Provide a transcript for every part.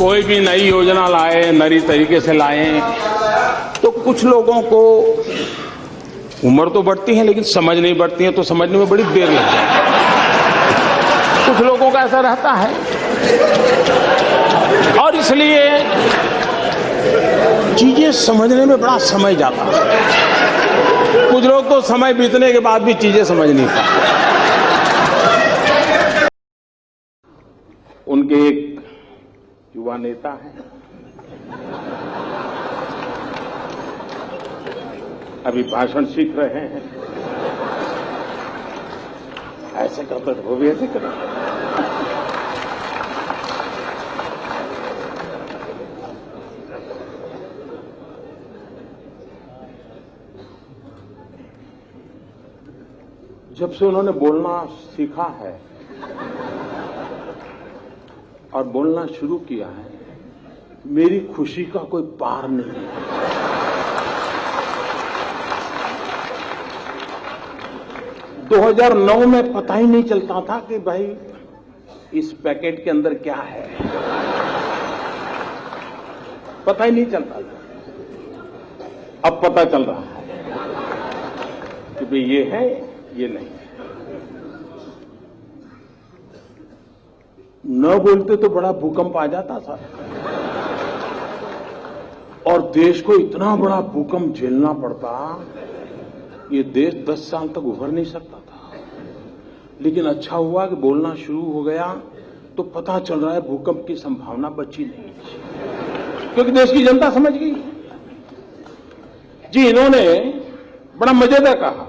कोई भी नई योजना लाए, नई तरीके से लाए, तो कुछ लोगों को उम्र तो बढ़ती है लेकिन समझ नहीं बढ़ती है, तो समझने में बड़ी देर लगती है। कुछ लोगों का ऐसा रहता है और इसलिए चीजें समझने में बड़ा समय जाता है। कुछ लोग तो समय बीतने के बाद भी चीजें समझ नहीं पाते। उनके एक युवा नेता हैं, अभी भाषण सीख रहे हैं। ऐसे करते वो भी ऐसे करते। जब से उन्होंने बोलना सीखा है और बोलना शुरू किया है, मेरी खुशी का कोई पार नहीं है। 2009 में पता ही नहीं चलता था कि भाई इस पैकेट के अंदर क्या है, पता ही नहीं चलता था। अब पता चल रहा है कि भाई ये है, ये नहीं है। न बोलते तो बड़ा भूकंप आ जाता था और देश को इतना बड़ा भूकंप झेलना पड़ता, ये देश 10 साल तक उभर नहीं सकता था। लेकिन अच्छा हुआ कि बोलना शुरू हो गया तो पता चल रहा है भूकंप की संभावना बची नहीं, क्योंकि देश की जनता समझ गई। जी, इन्होंने बड़ा मजेदार कहा।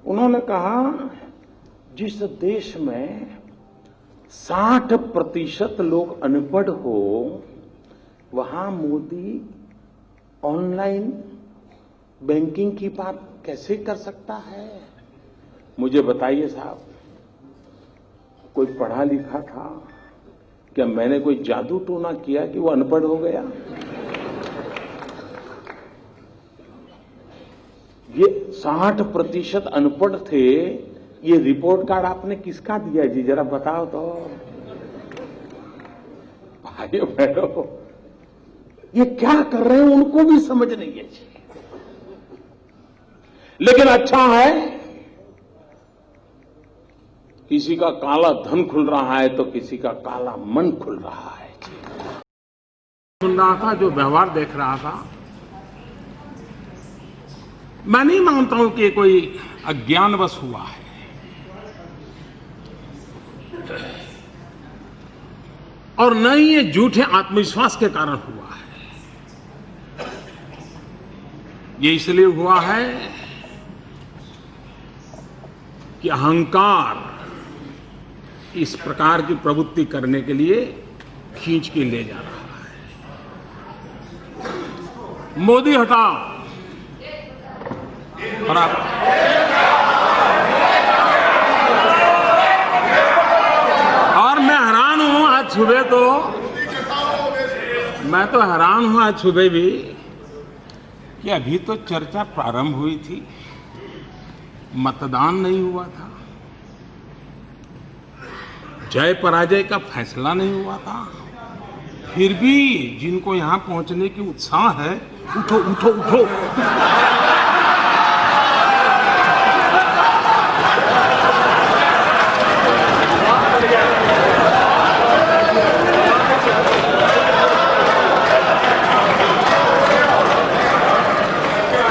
उन्होंने कहा जिस देश में 60% लोग अनपढ़ हो, वहां मोदी ऑनलाइन बैंकिंग की बात कैसे कर सकता है? मुझे बताइए साहब, कोई पढ़ा लिखा था क्या? मैंने कोई जादू टोना किया कि वो अनपढ़ हो गया? ये 60% अनपढ़ थे। ये रिपोर्ट कार्ड आपने किसका दिया जी, जरा बताओ तो। भाइयों बहनों, ये क्या कर रहे हैं उनको भी समझ नहीं है जी। लेकिन अच्छा है, किसी का काला धन खुल रहा है तो किसी का काला मन खुल रहा है जी। सुन रहा था, जो व्यवहार देख रहा था, मैं नहीं मानता हूं कि कोई अज्ञानवश हुआ है। और न ही ये झूठे आत्मविश्वास के कारण हुआ है। ये इसलिए हुआ है कि अहंकार इस प्रकार की प्रवृत्ति करने के लिए खींच के ले जा रहा है। मोदी हटाओ और मैं हैरान हूं आज सुबह तो, मैं तो हैरान हूं आज सुबह भी कि अभी तो चर्चा प्रारंभ हुई थी, मतदान नहीं हुआ था, जय पराजय का फैसला नहीं हुआ था, फिर भी जिनको यहां पहुंचने की उत्साह है, उठो उठो उठो।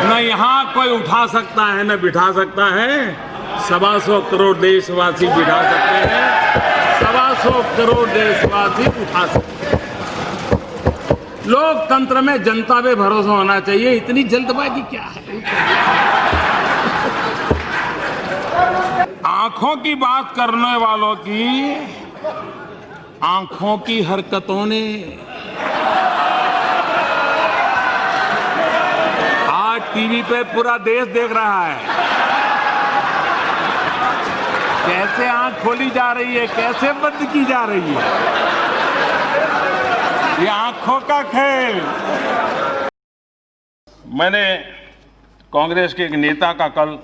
न यहां कोई उठा सकता है न बिठा सकता है। 125 करोड़ देशवासी बिठा सकते हैं, 125 करोड़ देशवासी उठा सकते हैं। लोकतंत्र में जनता पे भरोसा होना चाहिए। इतनी जल्दबाजी क्या है? आंखों की बात करने वालों की आंखों की हरकतों ने आज टीवी पे पूरा देश देख रहा है कैसे आंख खोली जा रही है, कैसे बंद की जा रही है। ये आंखों का खेल। मैंने कांग्रेस के एक नेता का कल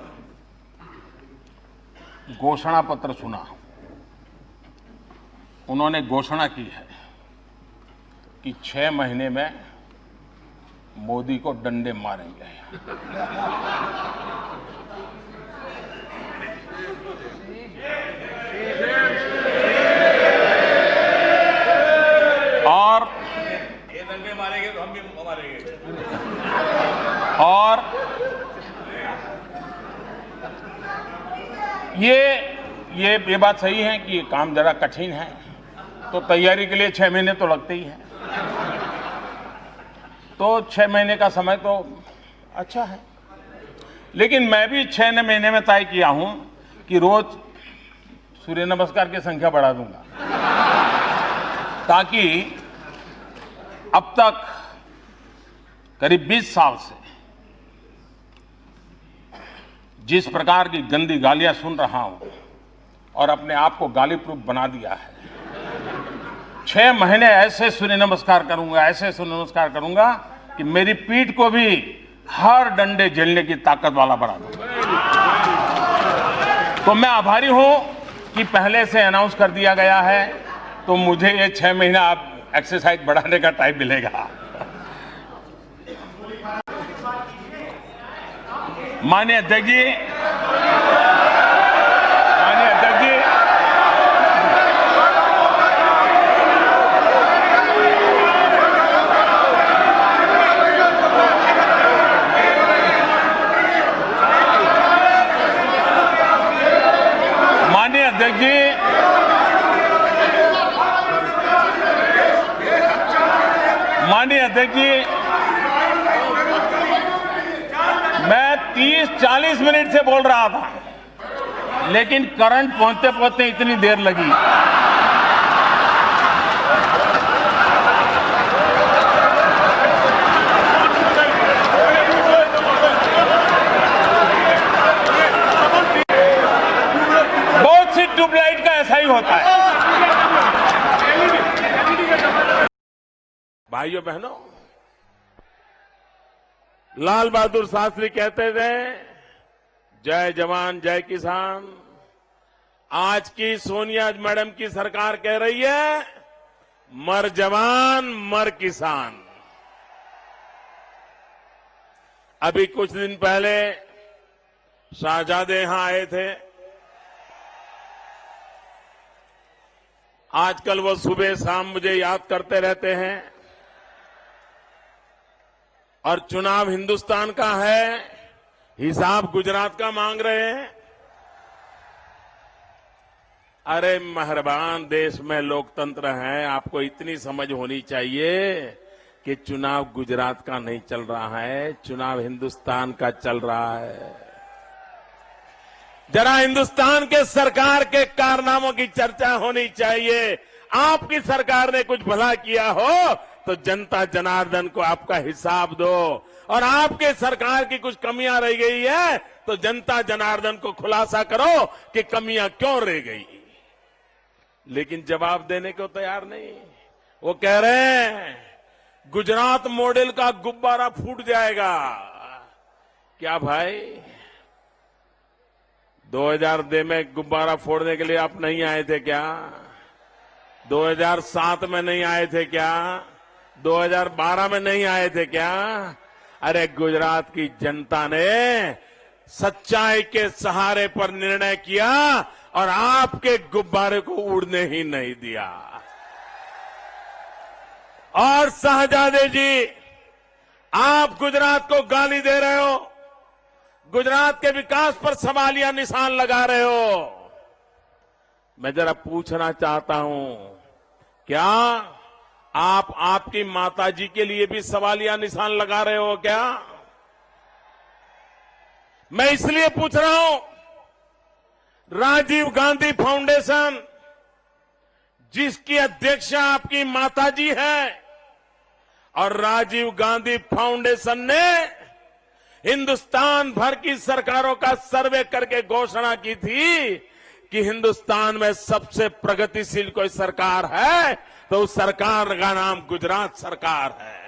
घोषणा पत्र सुना। उन्होंने घोषणा की है कि 6 महीने में मोदी को डंडे मारेंगे। और ये डंडे मारेंगे तो हम भी मारेंगे। और ये बात सही है कि ये काम जरा कठिन है, तो तैयारी के लिए 6 महीने तो लगते ही हैं। तो 6 महीने का समय तो अच्छा है, लेकिन मैं भी 6 महीने में तय किया हूं कि रोज सूर्य नमस्कार की संख्या बढ़ा दूंगा, ताकि अब तक करीब 20 साल से जिस प्रकार की गंदी गालियां सुन रहा हूं और अपने आप को गाली प्रूफ बना दिया है, 6 महीने ऐसे सूर्य नमस्कार करूंगा, ऐसे सूर्य नमस्कार करूंगा कि मेरी पीठ को भी हर डंडे झेलने की ताकत वाला बना दूंगा। तो मैं आभारी हूं कि पहले से अनाउंस कर दिया गया है, तो मुझे ये 6 महीना आप एक्सरसाइज बढ़ाने का टाइम मिलेगा। माननीय अध्यक्ष जी, माननीय अध्यक्ष जी, माननीय अध्यक्ष जी, माननीय अध्यक्ष जी, मैं 30-40 मिनट से बोल रहा था, लेकिन करंट पहुंचते पहुंचते इतनी देर लगी। बहुत सी ट्यूबलाइट का ऐसा ही होता है। भाइयों बहनों, लाल बहादुर शास्त्री कहते थे, जय जवान जय किसान। आज की सोनिया मैडम की सरकार कह रही है, मर जवान मर किसान। अभी कुछ दिन पहले शाहजादे यहां आए थे। आजकल वो सुबह शाम मुझे याद करते रहते हैं। और चुनाव हिंदुस्तान का है, हिसाब गुजरात का मांग रहे हैं। अरे मेहरबान, देश में लोकतंत्र है, आपको इतनी समझ होनी चाहिए कि चुनाव गुजरात का नहीं चल रहा है, चुनाव हिंदुस्तान का चल रहा है। जरा हिंदुस्तान के सरकार के कारनामों की चर्चा होनी चाहिए। आपकी सरकार ने कुछ भला किया हो तो जनता जनार्दन को आपका हिसाब दो, और आपके सरकार की कुछ कमियां रह गई है तो जनता जनार्दन को खुलासा करो कि कमियां क्यों रह गई। लेकिन जवाब देने को तैयार नहीं। वो कह रहे हैं गुजरात मॉडल का गुब्बारा फूट जाएगा। क्या भाई, 2002 में गुब्बारा फोड़ने के लिए आप नहीं आए थे क्या? 2007 में नहीं आए थे क्या? 2012 में नहीं आए थे क्या? अरे गुजरात की जनता ने सच्चाई के सहारे पर निर्णय किया और आपके गुब्बारे को उड़ने ही नहीं दिया। और शहजादे जी, आप गुजरात को गाली दे रहे हो, गुजरात के विकास पर सवालिया निशान लगा रहे हो। मैं जरा पूछना चाहता हूं, क्या आप आपकी माताजी के लिए भी सवालिया निशान लगा रहे हो क्या? मैं इसलिए पूछ रहा हूं, राजीव गांधी फाउंडेशन, जिसकी अध्यक्षा आपकी माताजी है, और राजीव गांधी फाउंडेशन ने हिंदुस्तान भर की सरकारों का सर्वे करके घोषणा की थी कि हिंदुस्तान में सबसे प्रगतिशील कोई सरकार है तो उस सरकार का नाम गुजरात सरकार है।